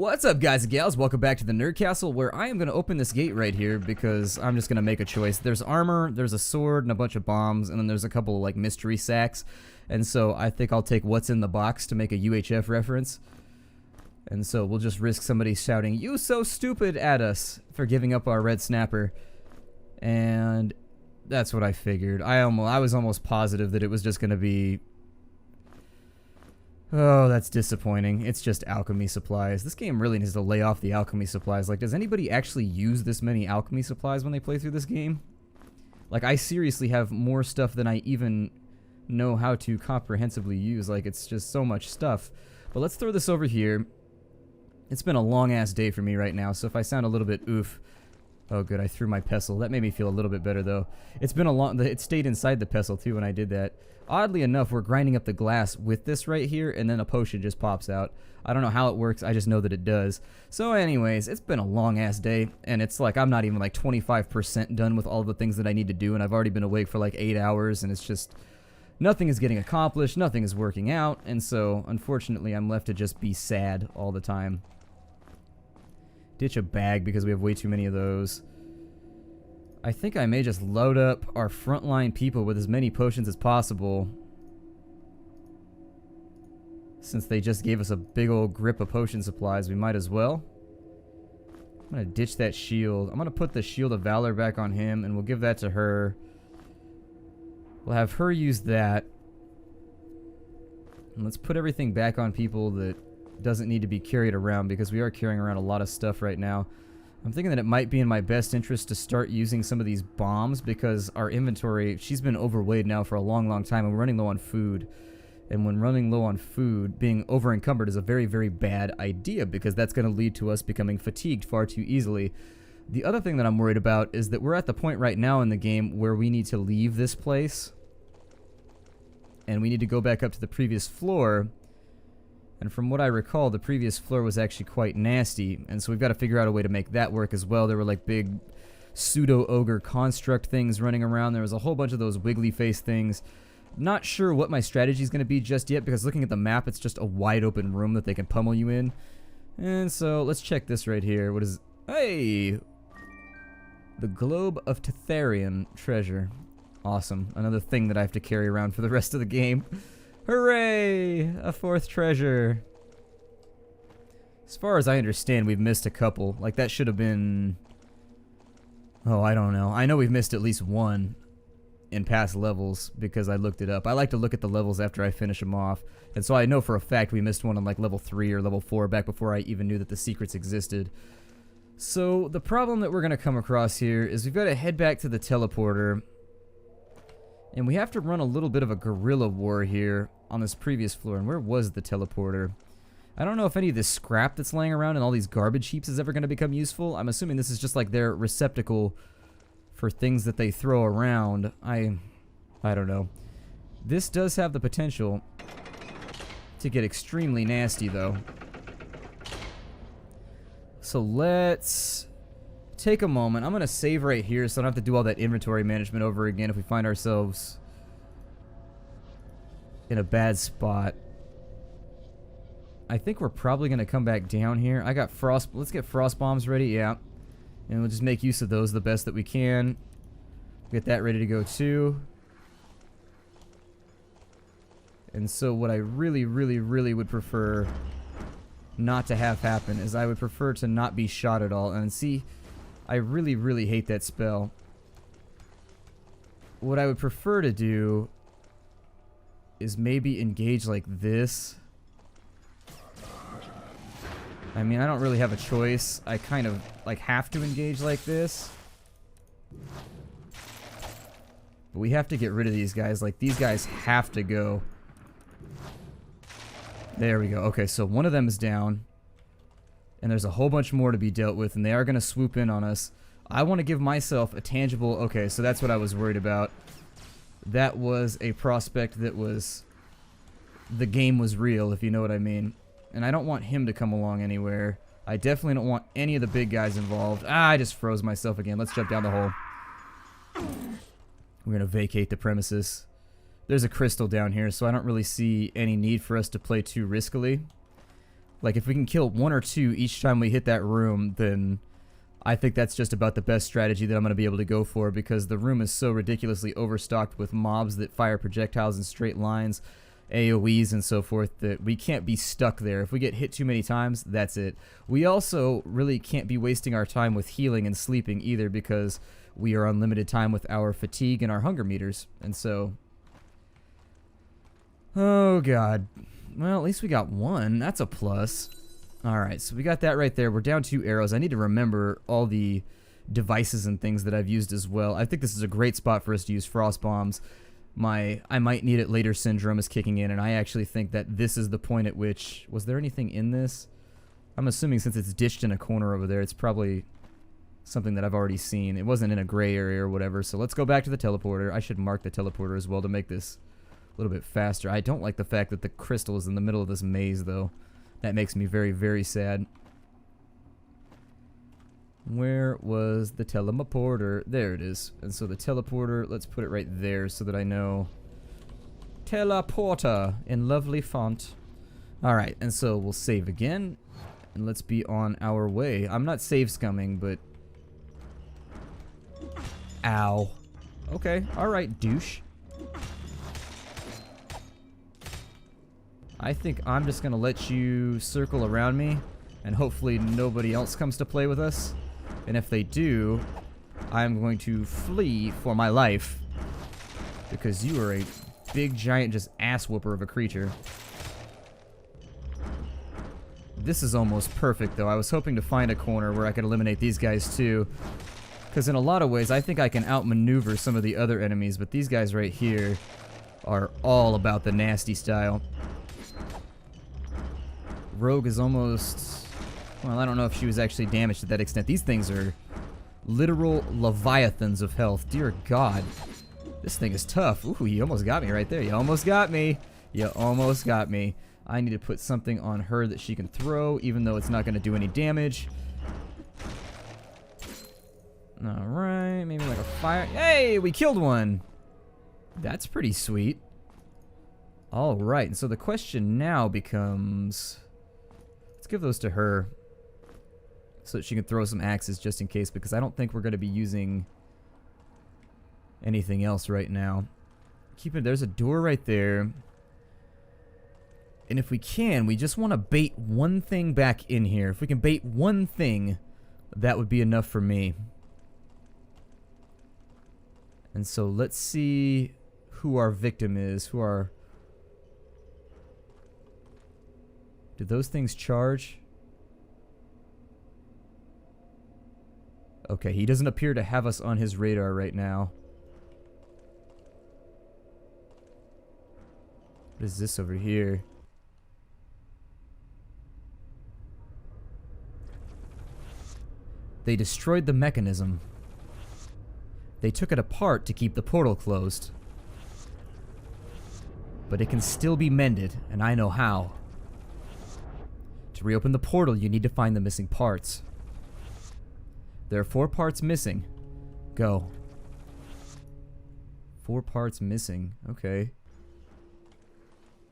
What's up, guys and gals? Welcome back to the Nerd Castle, where I am going to open this gate right here because I'm just going to make a choice. There's armor, there's a sword, and a bunch of bombs, and then there's a couple of, like, mystery sacks. And so I think I'll take what's in the box to make a UHF reference. And so we'll just risk somebody shouting, "You so stupid," at us for giving up our red snapper. And that's what I figured. I was almost positive that it was just going to be... Oh, that's disappointing. It's just alchemy supplies. This game really needs to lay off the alchemy supplies. Like, does anybody actually use this many alchemy supplies when they play through this game? Like, I seriously have more stuff than I even know how to comprehensively use. Like, it's just so much stuff. But let's throw this over here. It's been a long-ass day for me right now, so if I sound a little bit oof... Oh, good, I threw my pestle. That made me feel a little bit better, though. It's been a long... It stayed inside the pestle, too, when I did that. Oddly enough, we're grinding up the glass with this right here, and then a potion just pops out. I don't know how it works, I just know that it does. So anyways, it's been a long-ass day, and it's like I'm not even like 25% done with all the things that I need to do, and I've already been awake for like 8 hours, and it's just... Nothing is getting accomplished, nothing is working out, and so, unfortunately, I'm left to just be sad all the time. Ditch a bag because we have way too many of those. I think I may just load up our frontline people with as many potions as possible, since they just gave us a big old grip of potion supplies. We might as well. I'm gonna ditch that shield. I'm gonna put the Shield of Valor back on him, and we'll give that to her. We'll have her use that. And let's put everything back on people that doesn't need to be carried around, because we are carrying around a lot of stuff right now. I'm thinking that it might be in my best interest to start using some of these bombs, because our inventory, she's been overweight now for a long time, and we're running low on food. And when running low on food, being over-encumbered is a very, very bad idea, because that's going to lead to us becoming fatigued far too easily. The other thing that I'm worried about is that we're at the point right now in the game where we need to leave this place, and we need to go back up to the previous floor. And from what I recall, the previous floor was actually quite nasty, and so we've got to figure out a way to make that work as well. There were like big pseudo-ogre construct things running around. There was a whole bunch of those wiggly face things. Not sure what my strategy is going to be just yet, because looking at the map, it's just a wide open room that they can pummel you in. And so let's check this right here. What is... Hey! The Globe of Tetherian treasure. Awesome. Another thing that I have to carry around for the rest of the game. Hooray! A fourth treasure. As far as I understand, we've missed a couple. Like, that should have been... Oh, I don't know. I know we've missed at least one in past levels, because I looked it up. I like to look at the levels after I finish them off. And so I know for a fact we missed one on, like, level 3 or level 4, back before I even knew that the secrets existed. So, the problem that we're going to come across here is we've got to head back to the teleporter. And we have to run a little bit of a guerrilla war here on this previous floor. And where was the teleporter? I don't know if any of this scrap that's laying around and all these garbage heaps is ever going to become useful. I'm assuming this is just like their receptacle for things that they throw around. I don't know. This does have the potential to get extremely nasty, though. So let's... take a moment. I'm going to save right here so I don't have to do all that inventory management over again if we find ourselves in a bad spot. I think we're probably going to come back down here. I got frost... Let's get frost bombs ready, yeah. And we'll just make use of those the best that we can. Get that ready to go too. And so what I really, really, really would prefer not to have happen is I would prefer to not be shot at all. And see... I really, really hate that spell. What I would prefer to do is maybe engage like this. I mean, I don't really have a choice. I kind of, like, have to engage like this. But we have to get rid of these guys. Like, these guys have to go. There we go. Okay, so one of them is down. And there's a whole bunch more to be dealt with, and they are going to swoop in on us. I want to give myself a tangible... Okay, so that's what I was worried about. That was a prospect that was... The game was real, if you know what I mean. And I don't want him to come along anywhere. I definitely don't want any of the big guys involved. Ah, I just froze myself again. Let's jump down the hole. We're going to vacate the premises. There's a crystal down here, so I don't really see any need for us to play too riskily. Like, if we can kill 1 or 2 each time we hit that room, then I think that's just about the best strategy that I'm going to be able to go for, because the room is so ridiculously overstocked with mobs that fire projectiles in straight lines, AoEs and so forth, that we can't be stuck there. If we get hit too many times, that's it. We also really can't be wasting our time with healing and sleeping either, because we are on limited time with our fatigue and our hunger meters. And so... oh, God. Well, at least we got 1. That's a plus. Alright, so we got that right there. We're down 2 arrows. I need to remember all the devices and things that I've used as well. I think this is a great spot for us to use frost bombs. My I might need it later syndrome is kicking in, and I actually think that this is the point at which... was there anything in this? I'm assuming since it's ditched in a corner over there, it's probably something that I've already seen. It wasn't in a gray area or whatever, so let's go back to the teleporter. I should mark the teleporter as well to make this a little bit faster. I don't like the fact that the crystal is in the middle of this maze, though. That makes me very, very sad. Where was the teleporter? There it is. And so the teleporter, let's put it right there so that I know. Teleporter in lovely font. Alright, and so we'll save again. And let's be on our way. I'm not save scumming, but... ow. Okay, alright, douche. I think I'm just gonna let you circle around me, and hopefully nobody else comes to play with us. And if they do, I'm going to flee for my life, because you are a big, giant, just ass whooper of a creature. This is almost perfect, though. I was hoping to find a corner where I could eliminate these guys, too. Because in a lot of ways, I think I can outmaneuver some of the other enemies, but these guys right here are all about the nasty style. Rogue is almost... well, I don't know if she was actually damaged to that extent. These things are literal leviathans of health. Dear God. This thing is tough. Ooh, you almost got me right there. You almost got me. You almost got me. I need to put something on her that she can throw, even though it's not going to do any damage. Alright, maybe like a fire... hey, we killed one! That's pretty sweet. Alright, and so the question now becomes... let's give those to her, so that she can throw some axes just in case, because I don't think we're going to be using anything else right now. Keep it, there's a door right there. And if we can, we just want to bait one thing back in here. If we can bait one thing, that would be enough for me. And so let's see who our victim is, who our... do those things charge? Okay, he doesn't appear to have us on his radar right now. What is this over here? They destroyed the mechanism. They took it apart to keep the portal closed. But it can still be mended, and I know how. To reopen the portal, you need to find the missing parts. There are 4 parts missing. Go. 4 parts missing. Okay.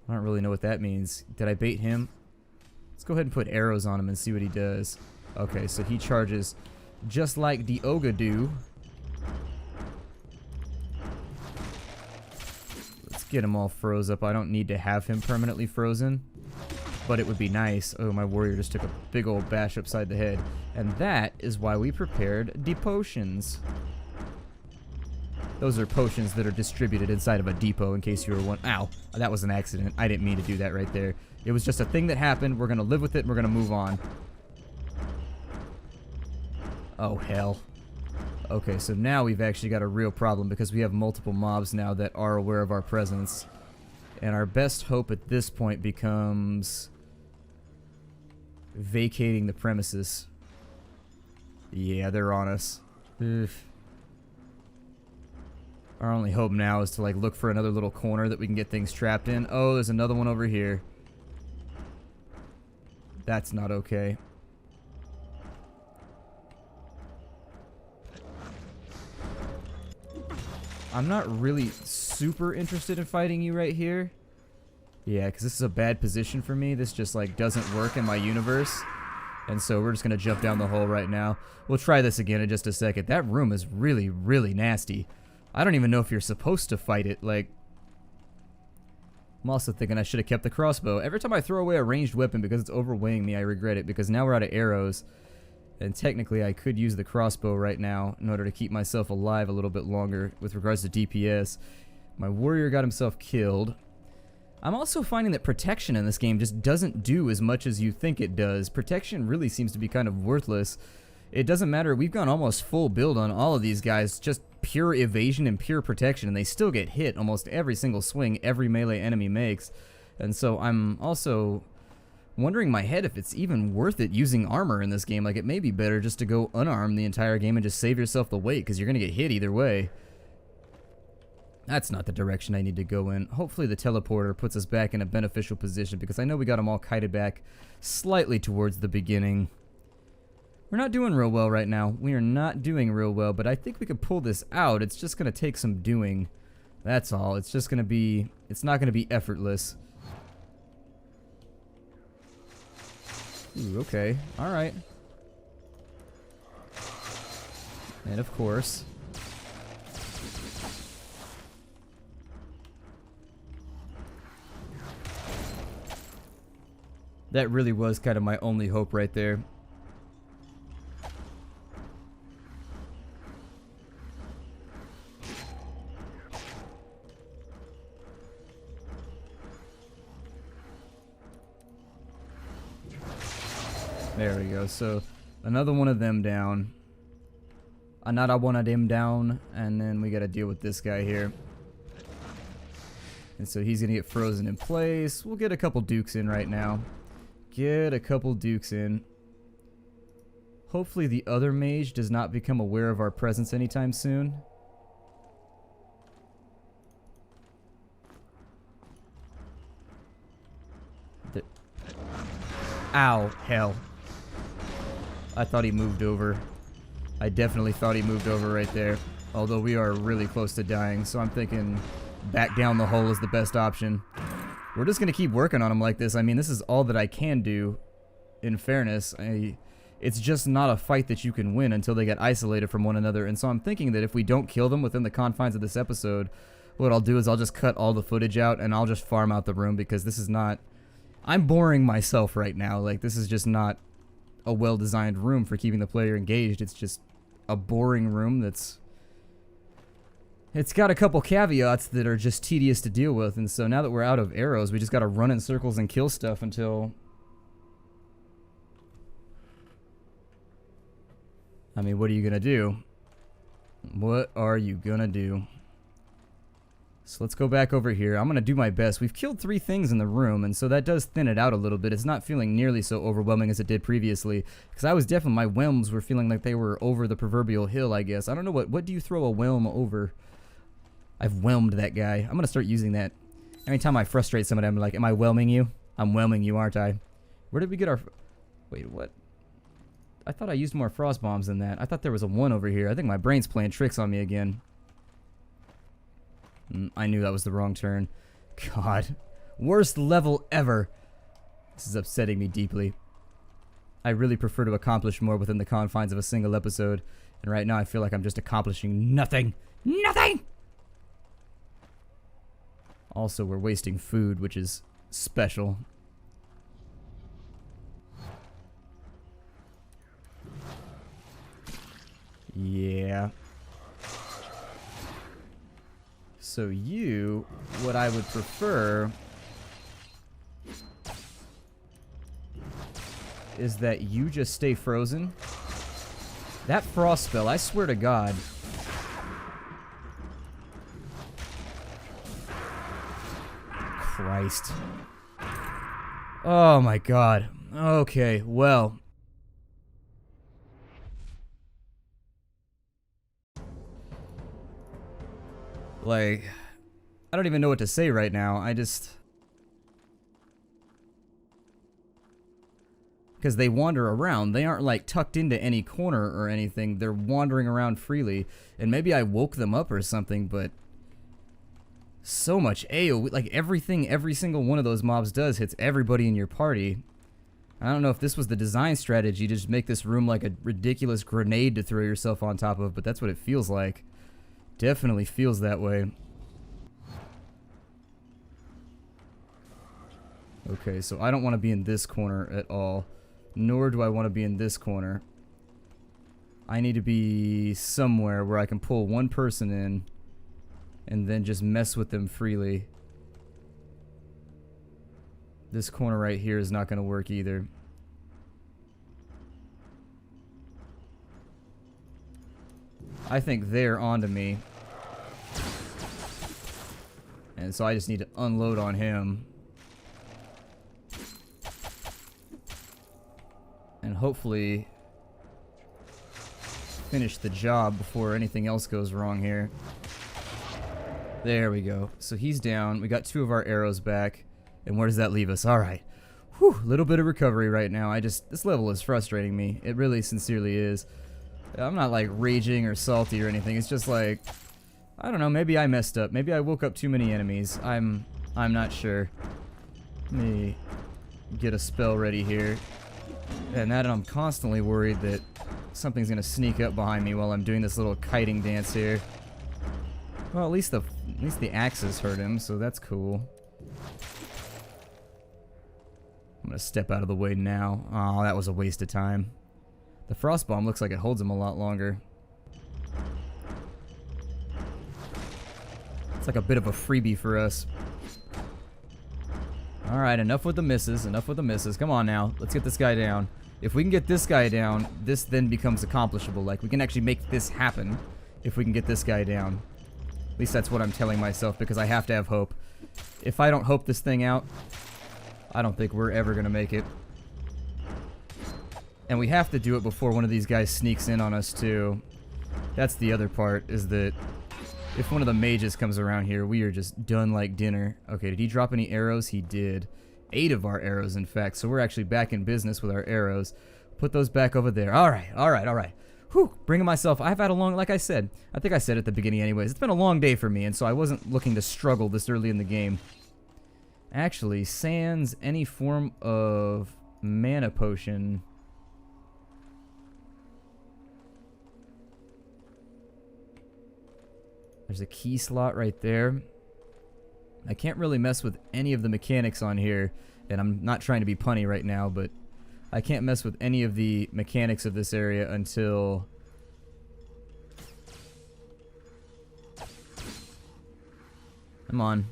I don't really know what that means. Did I bait him? Let's go ahead and put arrows on him and see what he does. Okay, so he charges just like the Ogre do. Let's get him all froze up. I don't need to have him permanently frozen, but it would be nice. Oh, my warrior just took a big old bash upside the head. And that is why we prepared the potions. Those are potions that are distributed inside of a depot, in case you were wondering. Ow, that was an accident. I didn't mean to do that right there. It was just a thing that happened. We're going to live with it, and we're going to move on. Oh, hell. Okay, so now we've actually got a real problem, because we have multiple mobs now that are aware of our presence. And our best hope at this point becomes vacating the premises. Yeah, they're on us. Oof. Our only hope now is to like look for another little corner that we can get things trapped in. Oh, there's another one over here. That's not okay. I'm not really super interested in fighting you right here. Yeah, because this is a bad position for me. This just, like, doesn't work in my universe. And so we're just going to jump down the hole right now. We'll try this again in just a second. That room is really, really nasty. I don't even know if you're supposed to fight it. Like, I'm also thinking I should have kept the crossbow. Every time I throw away a ranged weapon because it's overweighing me, I regret it. Because now we're out of arrows. And technically, I could use the crossbow right now in order to keep myself alive a little bit longer with regards to DPS. My warrior got himself killed. I'm also finding that protection in this game just doesn't do as much as you think it does. Protection really seems to be kind of worthless. It doesn't matter. We've gone almost full build on all of these guys. Just pure evasion and pure protection. And they still get hit almost every single swing every melee enemy makes. And so I'm also wondering in my head if it's even worth it using armor in this game. Like, it may be better just to go unarmed the entire game and just save yourself the weight, because you're going to get hit either way. That's not the direction I need to go in. Hopefully the teleporter puts us back in a beneficial position, because I know we got them all kited back slightly towards the beginning. We're not doing real well right now. We are not doing real well, but I think we can pull this out. It's just going to take some doing. That's all. It's just going to be... It's not going to be effortless. Ooh, okay. Alright. And of course... That really was kind of my only hope right there. There we go. So, another one of them down. Another one of them down. And then we got to deal with this guy here. And so he's going to get frozen in place. We'll get a couple dukes in right now. Get a couple dukes in. Hopefully the other mage does not become aware of our presence anytime soon. Ow, hell. I thought he moved over. I definitely thought he moved over right there. Although we are really close to dying, so I'm thinking back down the hole is the best option. We're just going to keep working on him like this. I mean, this is all that I can do, in fairness. It's just not a fight that you can win until they get isolated from one another. And so I'm thinking that if we don't kill them within the confines of this episode, what I'll do is I'll just cut all the footage out and I'll just farm out the room, because this is not... I'm boring myself right now. Like, this is just not a well-designed room for keeping the player engaged. It's just a boring room that's... It's got a couple caveats that are just tedious to deal with, and so now that we're out of arrows, we just gotta run in circles and kill stuff until... I mean, what are you gonna do? What are you gonna do? So let's go back over here. I'm gonna do my best. We've killed 3 things in the room, and so that does thin it out a little bit. It's not feeling nearly so overwhelming as it did previously, because I was definitely... My whelms were feeling like they were over the proverbial hill, I guess. I don't know what do you throw a whelm over? I've whelmed that guy. I'm going to start using that. Anytime I frustrate somebody, I'm like, am I whelming you? I'm whelming you, aren't I? Where did we get our... Wait, what? I thought I used more frost bombs than that. I thought there was a 1 over here. I think my brain's playing tricks on me again. I knew that was the wrong turn. God. Worst level ever. This is upsetting me deeply. I really prefer to accomplish more within the confines of a single episode. And right now I feel like I'm just accomplishing nothing. Nothing! Also, we're wasting food, which is special. Yeah. So you, what I would prefer is that you just stay frozen. That frost spell, I swear to God. Christ. Oh my God. Okay, well. Like, I don't even know what to say right now. I just... Because they wander around. They aren't, like, tucked into any corner or anything. They're wandering around freely. And maybe I woke them up or something, but... So much AoE, like everything every single one of those mobs does hits everybody in your party. I don't know if this was the design strategy to just make this room like a ridiculous grenade to throw yourself on top of, but that's what it feels like. Definitely feels that way. Okay, so I don't want to be in this corner at all, nor do I want to be in this corner. I need to be somewhere where I can pull one person in and then just mess with them freely. This corner right here is not going to work either. I think they're onto me. And so I just need to unload on him. And hopefully finish the job before anything else goes wrong here. There we go. So he's down. We got 2 of our arrows back. And where does that leave us? Alright. Whew, little bit of recovery right now. This level is frustrating me. It really sincerely is. I'm not like raging or salty or anything. It's just like, I don't know, maybe I messed up. Maybe I woke up too many enemies. I'm not sure. Let me get a spell ready here. And that I'm constantly worried that something's gonna sneak up behind me while I'm doing this little kiting dance here. Well, at least the axes hurt him, so that's cool. I'm gonna step out of the way now. Oh, that was a waste of time. The frost bomb looks like it holds him a lot longer. It's like a bit of a freebie for us. Alright, enough with the misses. Enough with the misses. Come on now. Let's get this guy down. If we can get this guy down, this then becomes accomplishable. Like, we can actually make this happen if we can get this guy down. At least that's what I'm telling myself, because I have to have hope. If I don't hope this thing out, I don't think we're ever going to make it. And we have to do it before one of these guys sneaks in on us, too. That's the other part, is that if one of the mages comes around here, we are just done like dinner. Okay, did he drop any arrows? He did. 8 of our arrows, in fact, so we're actually back in business with our arrows. Put those back over there. Alright, alright, alright. Whew, bringing myself. I've had a long, like I said, I think I said at the beginning anyways, it's been a long day for me, and so I wasn't looking to struggle this early in the game. Actually, sans any form of mana potion. There's a key slot right there. I can't really mess with any of the mechanics on here, and I'm not trying to be punny right now, but I can't mess with any of the mechanics of this area until... Come on.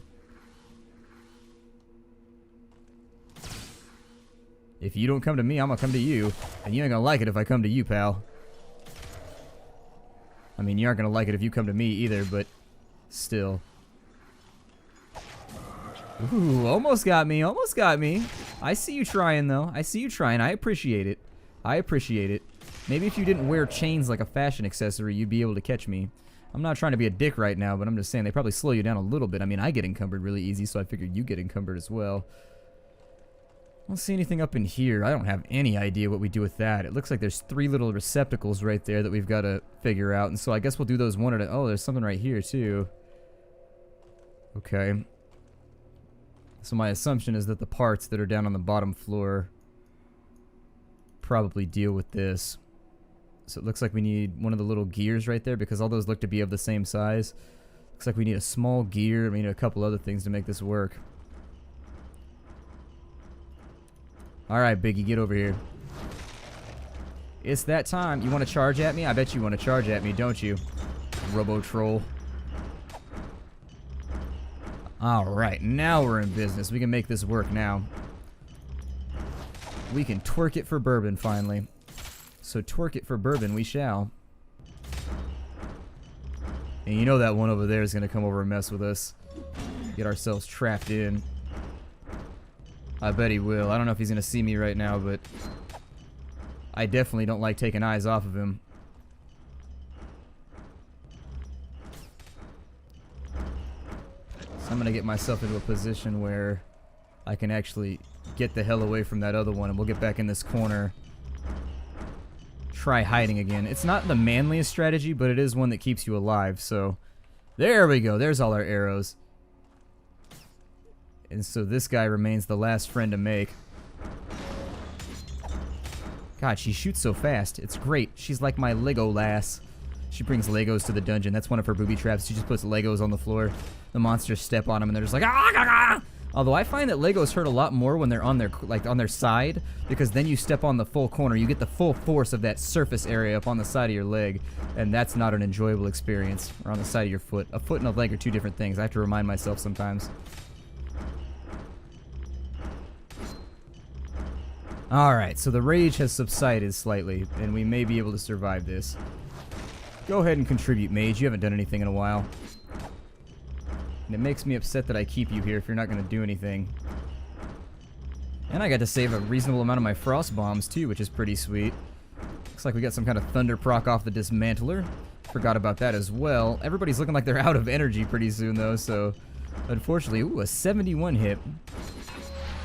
If you don't come to me, I'm gonna come to you, and you ain't gonna like it if I come to you, pal. I mean, you aren't gonna like it if you come to me either, but still. Ooh, almost got me, almost got me. I see you trying, though. I see you trying. I appreciate it. I appreciate it. Maybe if you didn't wear chains like a fashion accessory, you'd be able to catch me. I'm not trying to be a dick right now, but I'm just saying they probably slow you down a little bit. I mean, I get encumbered really easy, so I figured you get encumbered as well. I don't see anything up in here. I don't have any idea what we do with that. It looks like there's 3 little receptacles right there that we've got to figure out, and so I guess we'll do those one at a... Oh, there's something right here, too. Okay. So my assumption is that the parts that are down on the bottom floor probably deal with this. So it looks like we need one of the little gears right there, because all those look to be of the same size. Looks like we need a small gear, and we need a couple other things to make this work. Alright, Biggie, get over here. It's that time. You want to charge at me? I bet you want to charge at me, don't you? Robo-troll. Alright, now we're in business. We can make this work now. We can twerk it for bourbon, finally. So twerk it for bourbon we shall. And you know that one over there is going to come over and mess with us. Get ourselves trapped in. I bet he will. I don't know if he's going to see me right now, but I definitely don't like taking eyes off of him. So I'm going to get myself into a position where I can actually get the hell away from that other one, and we'll get back in this corner. Try hiding again. It's not the manliest strategy, but it is one that keeps you alive, so... There we go. There's all our arrows. And so this guy remains the last friend to make. God, she shoots so fast. It's great. She's like my Lego lass. She brings Legos to the dungeon. That's one of her booby traps. She just puts Legos on the floor. The monsters step on them and they're just like, ah, ah, ah. Although I find that Legos hurt a lot more when they're on their side, because then you step on the full corner. You get the full force of that surface area up on the side of your leg, and that's not an enjoyable experience. Or on the side of your foot. A foot and a leg are two different things. I have to remind myself sometimes. Alright, so the rage has subsided slightly, and we may be able to survive this. Go ahead and contribute, mage. You haven't done anything in a while. And it makes me upset that I keep you here if you're not going to do anything. And I got to save a reasonable amount of my frost bombs too, which is pretty sweet. Looks like we got some kind of thunder proc off the dismantler. Forgot about that as well. Everybody's looking like they're out of energy pretty soon though, so unfortunately, ooh, a 71 hit.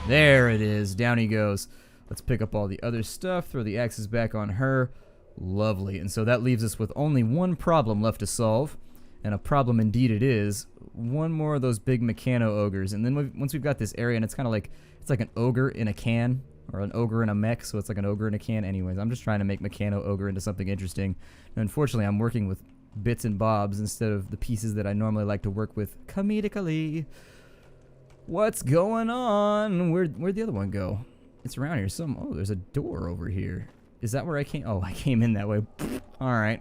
There it is. Down he goes. Let's pick up all the other stuff, throw the axes back on her. Lovely. And so that leaves us with only one problem left to solve. And a problem indeed it is. One more of those big mechano ogres. And then once we've got this area, and it's kind of like, it's like an ogre in a can. Or an ogre in a mech, so it's like an ogre in a can. Anyways, I'm just trying to make mechano ogre into something interesting. And unfortunately, I'm working with bits and bobs instead of the pieces that I normally like to work with comedically. What's going on? Where'd the other one go? It's around here. Oh, there's a door over here. Is that where I came? Oh, I came in that way. Alright.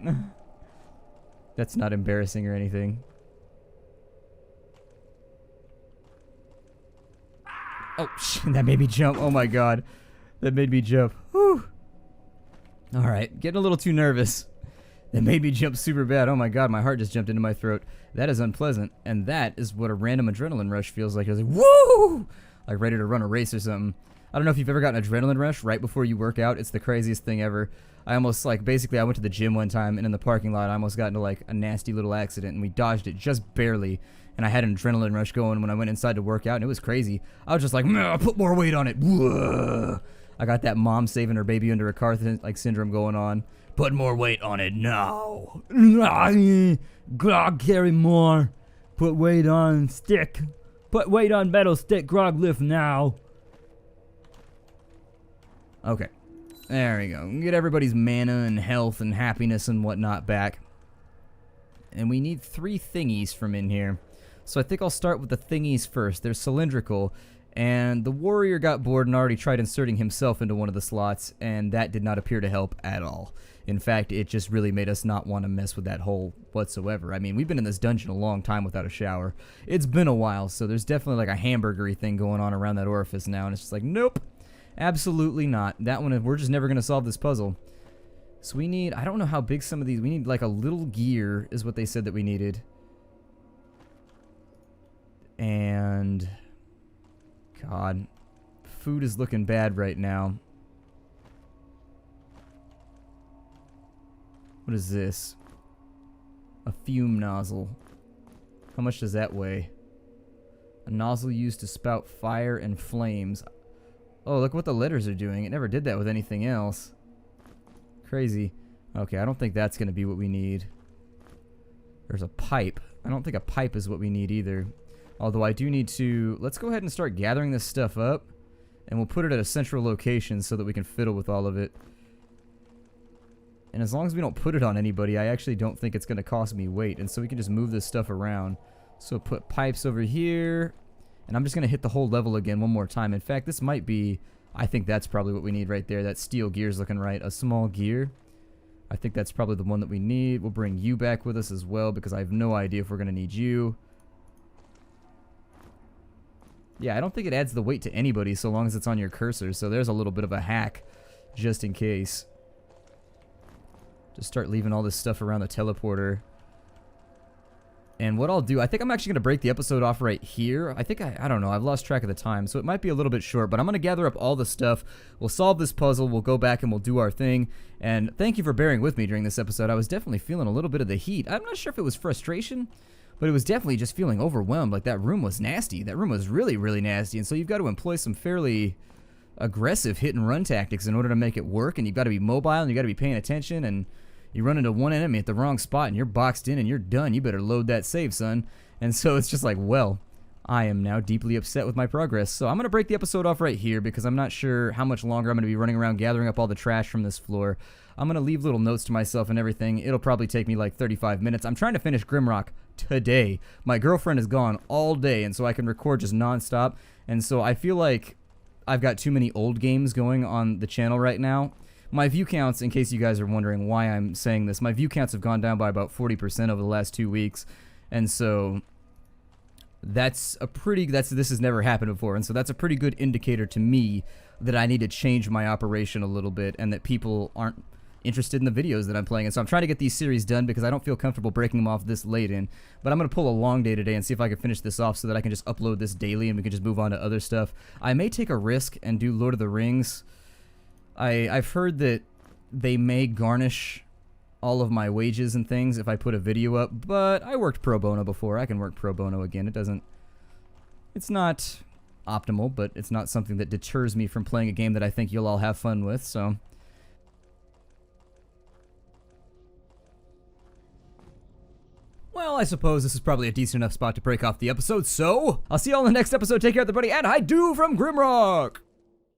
That's not embarrassing or anything. Oh, that made me jump. Oh my god. That made me jump. Whew. Alright, getting a little too nervous. That made me jump super bad. Oh my god, my heart just jumped into my throat. That is unpleasant. And that is what a random adrenaline rush feels like. It's like, woo! Like ready to run a race or something. I don't know if you've ever gotten an adrenaline rush right before you work out. It's the craziest thing ever. I almost, like, basically I went to the gym one time, and in the parking lot I almost got into, like, a nasty little accident, and we dodged it just barely. And I had an adrenaline rush going when I went inside to work out, and it was crazy. I was just like, I'll put more weight on it. Whoa. I got that mom saving her baby under a car like syndrome going on. Put more weight on it now. Grog, carry more. Put weight on stick. Put weight on metal stick. Grog, lift now. Okay. There we go. Get everybody's mana and health and happiness and whatnot back. And we need 3 thingies from in here. So I think I'll start with the thingies first. They're cylindrical. And the warrior got bored and already tried inserting himself into one of the slots, and that did not appear to help at all. In fact, it just really made us not want to mess with that hole whatsoever. I mean, we've been in this dungeon a long time without a shower. It's been a while, so there's definitely like a hamburgery thing going on around that orifice now, and it's just like, nope, absolutely not. That one, we're just never going to solve this puzzle. So we need, I don't know how big some of these, we need like a little gear is what they said that we needed. And God, food is looking bad right now. What is this? A fume nozzle. How much does that weigh? A nozzle used to spout fire and flames. Oh, look what the letters are doing. It never did that with anything else. Crazy. Okay, I don't think that's going to be what we need. There's a pipe. I don't think a pipe is what we need either. Although I do need to... Let's go ahead and start gathering this stuff up. And we'll put it at a central location so that we can fiddle with all of it. And as long as we don't put it on anybody, I actually don't think it's going to cost me weight. And so we can just move this stuff around. So put pipes over here. And I'm just going to hit the whole level again one more time. In fact, this might be... I think that's probably what we need right there. That steel gear's looking right. A small gear. I think that's probably the one that we need. We'll bring you back with us as well because I have no idea if we're going to need you. Yeah, I don't think it adds the weight to anybody so long as it's on your cursor. So there's a little bit of a hack just in case. Just start leaving all this stuff around the teleporter. And what I'll do, I think I'm actually going to break the episode off right here. I think, I don't know, I've lost track of the time, so it might be a little bit short, but I'm going to gather up all the stuff. We'll solve this puzzle, we'll go back and we'll do our thing. And thank you for bearing with me during this episode. I was definitely feeling a little bit of the heat. I'm not sure if it was frustration, but it was definitely just feeling overwhelmed. Like, that room was nasty. That room was really, really nasty. And so you've got to employ some fairly aggressive hit and run tactics in order to make it work. And you've got to be mobile and you've got to be paying attention. And you run into one enemy at the wrong spot and you're boxed in and you're done. You better load that save, son. And so it's just like, well, I am now deeply upset with my progress. So I'm going to break the episode off right here because I'm not sure how much longer I'm going to be running around gathering up all the trash from this floor. I'm going to leave little notes to myself and everything. It'll probably take me like 35 minutes. I'm trying to finish Grimrock today. My girlfriend is gone all day, and so I can record just nonstop. And so I feel like I've got too many old games going on the channel right now. My view counts, in case you guys are wondering why I'm saying this, my view counts have gone down by about 40% over the last 2 weeks. And so this has never happened before, and so that's a pretty good indicator to me that I need to change my operation a little bit and that people aren't interested in the videos that I'm playing. And so I'm trying to get these series done because I don't feel comfortable breaking them off this late in. But I'm going to pull a long day today and see if I can finish this off so that I can just upload this daily and we can just move on to other stuff. I may take a risk and do Lord of the Rings. I've heard that they may garnish all of my wages and things if I put a video up, but I worked pro bono before. I can work pro bono again. It's not optimal, but it's not something that deters me from playing a game that I think you'll all have fun with, so. Well, I suppose this is probably a decent enough spot to break off the episode, so I'll see you all in the next episode. Take care, everybody, and I do from Grimrock!